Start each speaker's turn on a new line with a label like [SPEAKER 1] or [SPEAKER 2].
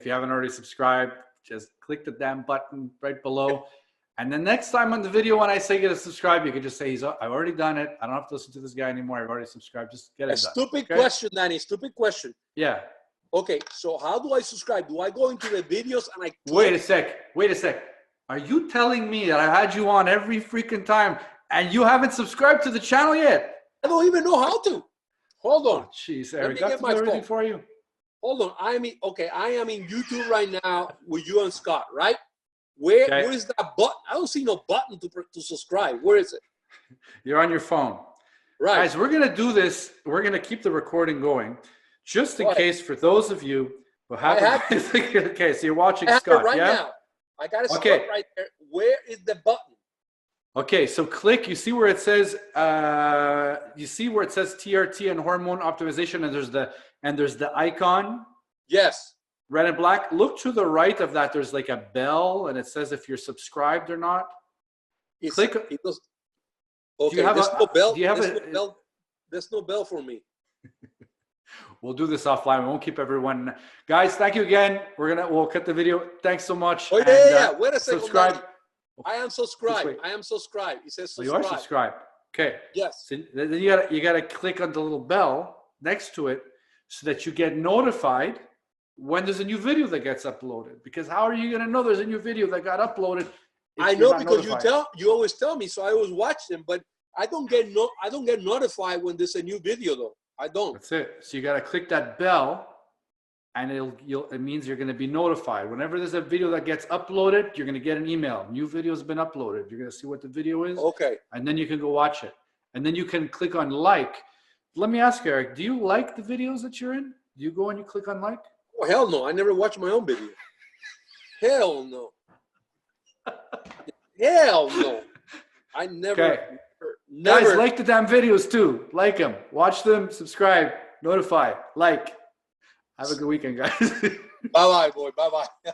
[SPEAKER 1] If you haven't already subscribed, just click the damn button right below. And then next time on the video, when I say get a subscribe, you can just say, I've already done it. I don't have to listen to this guy anymore. I've already subscribed. Just get it done.
[SPEAKER 2] Stupid question, Danny. Stupid question.
[SPEAKER 1] Yeah.
[SPEAKER 2] Okay, so how do I subscribe? Do I go into the videos and I click?
[SPEAKER 1] Wait a sec. Are you telling me that I had you on every freaking time and you haven't subscribed to the channel yet?
[SPEAKER 2] I don't even know how to. Hold on.
[SPEAKER 1] Jeez, Eric, got to do everything for you.
[SPEAKER 2] Hold on. I am in YouTube right now with you and Scott, right? Where is that button? I don't see no button to subscribe. Where is it?
[SPEAKER 1] You're on your phone.
[SPEAKER 2] Right.
[SPEAKER 1] Guys, we're going to do this. We're going to keep the recording going just in case for those of you who haven't. Okay, so you're watching Scott,
[SPEAKER 2] right now. I got it right there. Where is the button?
[SPEAKER 1] Okay, so click. You see where it says TRT and Hormone Optimization, and there's the icon.
[SPEAKER 2] Yes.
[SPEAKER 1] Red and black. Look to the right of that. There's like a bell, and it says if you're subscribed or not. Click.
[SPEAKER 2] Okay. There's no bell. There's no bell for me.
[SPEAKER 1] We'll do this offline. We won't keep everyone. Guys, thank you again. We'll cut the video. Thanks so much.
[SPEAKER 2] Oh, yeah. Wait a second.
[SPEAKER 1] Subscribe.
[SPEAKER 2] I am subscribed. I am subscribed. It says subscribe.
[SPEAKER 1] You are subscribed. Okay.
[SPEAKER 2] Yes.
[SPEAKER 1] So then you gotta click on the little bell next to it so that you get notified when there's a new video that gets uploaded. Because how are you gonna know there's a new video that got uploaded?
[SPEAKER 2] I know because you always tell me, so I always watch them, but I don't get notified when there's a new video though. I don't.
[SPEAKER 1] That's it. So you gotta click that bell. And it means you're going to be notified. Whenever there's a video that gets uploaded, you're going to get an email. New video has been uploaded. You're going to see what the video is.
[SPEAKER 2] Okay.
[SPEAKER 1] And then you can go watch it. And then you can click on like. Let me ask you, Eric, do you like the videos that you're in? Do you go and you click on like?
[SPEAKER 2] Oh, hell no. I never watch my own video. Hell no. Hell no. I never.
[SPEAKER 1] Okay.
[SPEAKER 2] Never.
[SPEAKER 1] Guys, like the damn videos too. Like them. Watch them. Subscribe. Notify. Like. Have a good weekend, guys.
[SPEAKER 2] Bye-bye, boy. Bye-bye.